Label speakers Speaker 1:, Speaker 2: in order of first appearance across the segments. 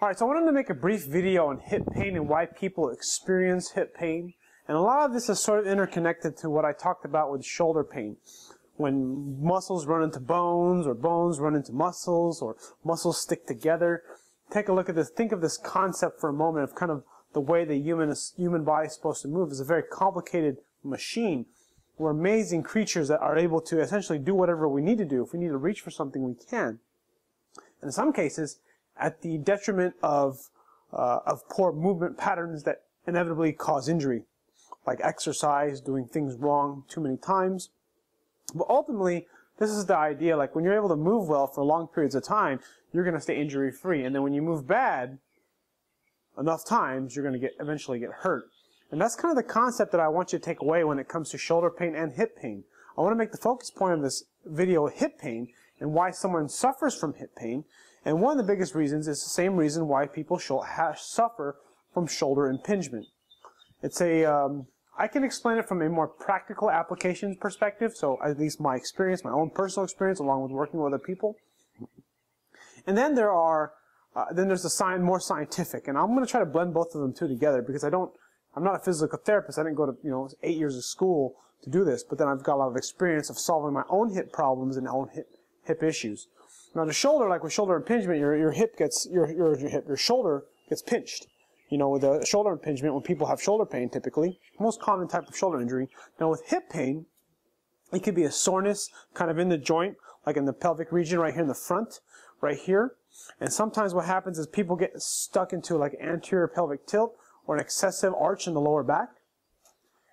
Speaker 1: Alright, so I wanted to make a brief video on hip pain and why people experience hip pain. And a lot of this is sort of interconnected to what I talked about with shoulder pain. When muscles run into bones, or bones run into muscles, or muscles stick together. Take a look at this. Think of this concept for a moment of kind of the way the human body is supposed to move. It's a very complicated machine. We're amazing creatures that are able to essentially do whatever we need to do. If we need to reach for something, we can. And in some cases, at the detriment of poor movement patterns that inevitably cause injury, like exercise, doing things wrong too many times. But ultimately, this is the idea, like when you're able to move well for long periods of time, you're going to stay injury-free. And then when you move bad enough times, you're going to eventually get hurt. And that's kind of the concept that I want you to take away when it comes to shoulder pain and hip pain. I want to make the focus point of this video hip pain and why someone suffers from hip pain. And one of the biggest reasons is the same reason why people suffer from shoulder impingement. It's I can explain it from a more practical applications perspective, so at least my experience, my own personal experience, along with working with other people. And then there's the more scientific, and I'm going to try to blend both of them together because I'm not a physical therapist. I didn't go to 8 years of school to do this, but then I've got a lot of experience of solving my own hip problems and own hip issues. Now the shoulder, like with shoulder impingement, your shoulder gets pinched. You know, with a shoulder impingement, when people have shoulder pain, typically, most common type of shoulder injury. Now with hip pain, it could be a soreness kind of in the joint, like in the pelvic region right here in the front, right here. And sometimes what happens is people get stuck into like anterior pelvic tilt or an excessive arch in the lower back.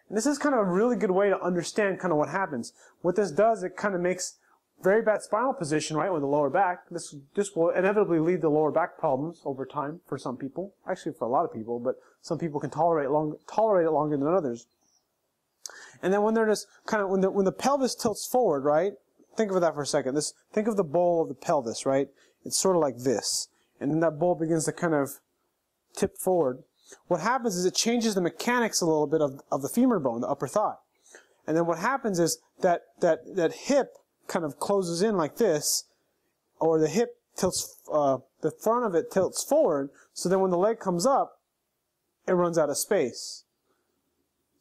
Speaker 1: And this is kind of a really good way to understand kind of what happens. What this does, it kind of makes very bad spinal position, right, with the lower back. This will inevitably lead to lower back problems over time for some people. Actually, for a lot of people, but some people can tolerate it longer than others. And then when they're just kind of when the pelvis tilts forward, right? Think of that for a second. Think of the bowl of the pelvis, right? It's sort of like this, and then that bowl begins to kind of tip forward. What happens is it changes the mechanics a little bit of the femur bone, the upper thigh. And then what happens is that hip kind of closes in like this, or the hip tilts, the front of it tilts forward, so then when the leg comes up, it runs out of space.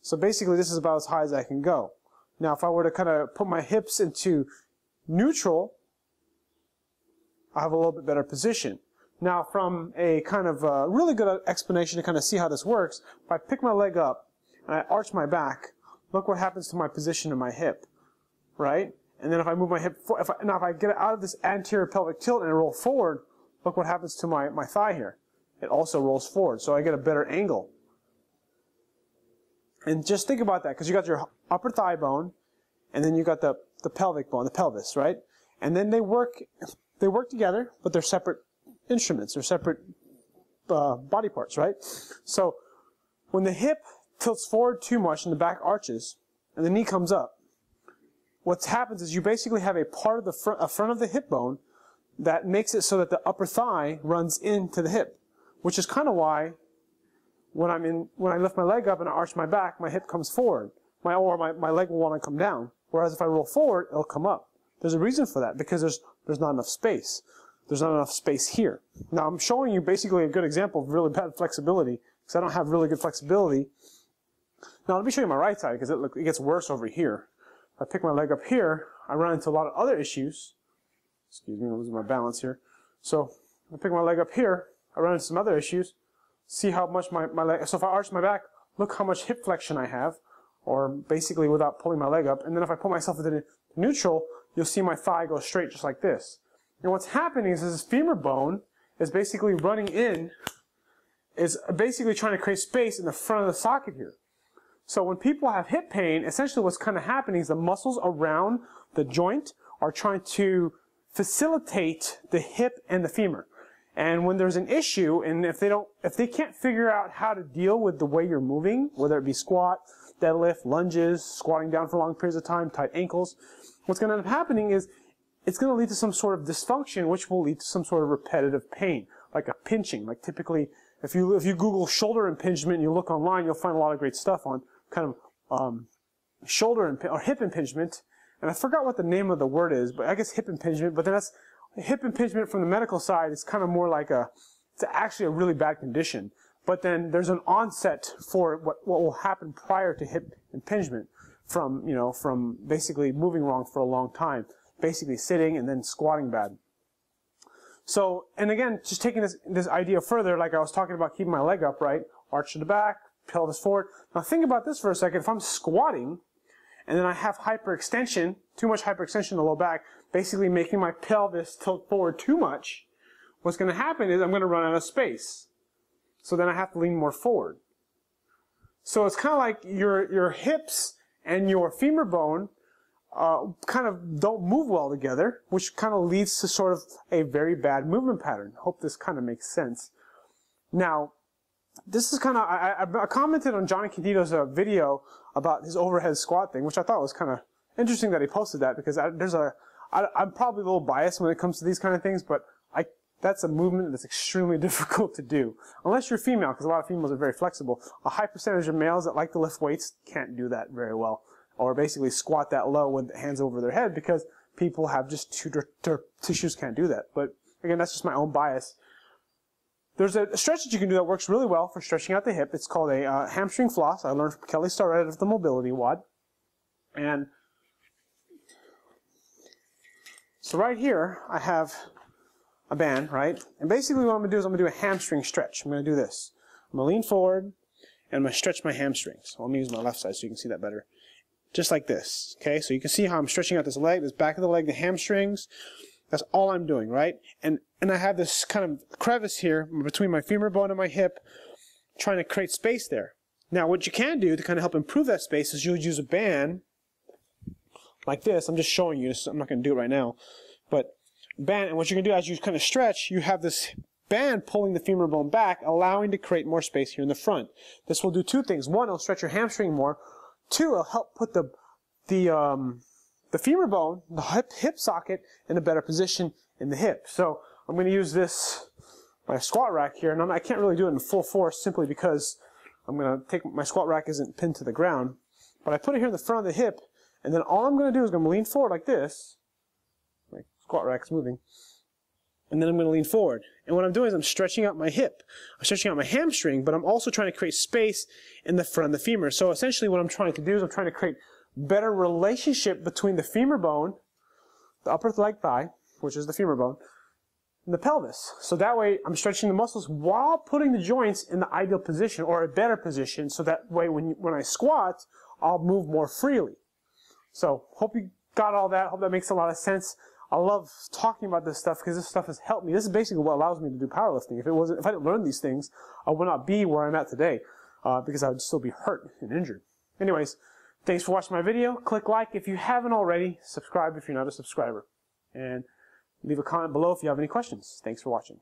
Speaker 1: So basically this is about as high as I can go. Now if I were to kind of put my hips into neutral, I have a little bit better position. Now from a kind of really good explanation to kind of see how this works, if I pick my leg up and I arch my back, look what happens to my position in my hip, right? And then if I move my hip, if I get out of this anterior pelvic tilt and I roll forward, look what happens to my thigh here. It also rolls forward, so I get a better angle. And just think about that, because you got your upper thigh bone, and then you got the pelvic bone, the pelvis, right? And then they work together, but they're separate instruments, they're separate body parts, right? So when the hip tilts forward too much and the back arches, and the knee comes up, what happens is you basically have a part of the front of the hip bone that makes it so that the upper thigh runs into the hip, which is kind of why when I lift my leg up and I arch my back, my hip comes forward, my leg will want to come down. Whereas if I roll forward, it'll come up. There's a reason for that, because there's not enough space. There's not enough space here. Now I'm showing you basically a good example of really bad flexibility, because I don't have really good flexibility. Now let me show you my right side, because it gets worse over here. If I pick my leg up here, I run into a lot of other issues. Excuse me, I'm losing my balance here. So I pick my leg up here, I run into some other issues. See how much my leg, so if I arch my back, look how much hip flexion I have, or basically without pulling my leg up. And then if I put myself into neutral, you'll see my thigh go straight just like this. And what's happening is this femur bone is basically running in, is basically trying to create space in the front of the socket here. So when people have hip pain, essentially what's kind of happening is the muscles around the joint are trying to facilitate the hip and the femur. And when there's an issue, and if they can't figure out how to deal with the way you're moving, whether it be squat, deadlift, lunges, squatting down for long periods of time, tight ankles, what's going to end up happening is it's going to lead to some sort of dysfunction, which will lead to some sort of repetitive pain, like a pinching. Like typically, if you Google shoulder impingement and you look online, you'll find a lot of great stuff on kind of shoulder or hip impingement. And I forgot what the name of the word is, but I guess hip impingement. But then that's hip impingement from the medical side. It's kind of more like it's actually a really bad condition. But then there's an onset for what will happen prior to hip impingement from, from basically moving wrong for a long time, basically sitting and then squatting bad. So, and again, just taking this idea further, like I was talking about keeping my leg upright, arch to the back, pelvis forward. Now think about this for a second. If I'm squatting and then I have hyperextension, too much hyperextension in the low back, basically making my pelvis tilt forward too much, what's going to happen is I'm going to run out of space. So then I have to lean more forward. So it's kind of like your hips and your femur bone kind of don't move well together, which kind of leads to sort of a very bad movement pattern. Hope this kind of makes sense. Now, this is kind of, I commented on Johnny Candido's video about his overhead squat thing, which I thought was kind of interesting that he posted that, because I'm probably a little biased when it comes to these kind of things, but that's a movement that's extremely difficult to do. Unless you're female, because a lot of females are very flexible. A high percentage of males that like to lift weights can't do that very well. Or basically squat that low with hands over their head, because people have just their tissues can't do that. But again, that's just my own bias. There's a stretch that you can do that works really well for stretching out the hip. It's called a hamstring floss. I learned from Kelly Starrett of the Mobility WOD. And so right here, I have a band, right? And basically what I'm going to do is I'm going to do a hamstring stretch. I'm going to do this. I'm going to lean forward, and I'm going to stretch my hamstrings. So let me use my left side so you can see that better. Just like this, okay? So you can see how I'm stretching out this leg, this back of the leg, the hamstrings. That's all I'm doing, right? And I have this kind of crevice here between my femur bone and my hip, trying to create space there. Now, what you can do to kind of help improve that space is you would use a band like this. I'm just showing you this. I'm not going to do it right now. But band, and what you're going to do as you kind of stretch, you have this band pulling the femur bone back, allowing to create more space here in the front. This will do two things. One, it'll stretch your hamstring more. Two, it'll help put the femur bone, the hip socket, in a better position in the hip. So I'm going to use this, my squat rack here, and I can't really do it in full force simply because I'm going to take, my squat rack isn't pinned to the ground. But I put it here in the front of the hip, and then all I'm going to do is I'm going to lean forward like this. My squat rack's moving. And then I'm going to lean forward. And what I'm doing is I'm stretching out my hip. I'm stretching out my hamstring, but I'm also trying to create space in the front of the femur. So essentially what I'm trying to do is I'm trying to create better relationship between the femur bone, the upper leg thigh, which is the femur bone, and the pelvis. So that way I'm stretching the muscles while putting the joints in the ideal position, or a better position, so that way when I squat, I'll move more freely. So hope you got all that. Hope that makes a lot of sense. I love talking about this stuff because this stuff has helped me. This is basically what allows me to do powerlifting. If I didn't learn these things, I would not be where I'm at today, because I would still be hurt and injured. Anyways, thanks for watching my video. Click like if you haven't already. Subscribe if you're not a subscriber. And leave a comment below if you have any questions. Thanks for watching.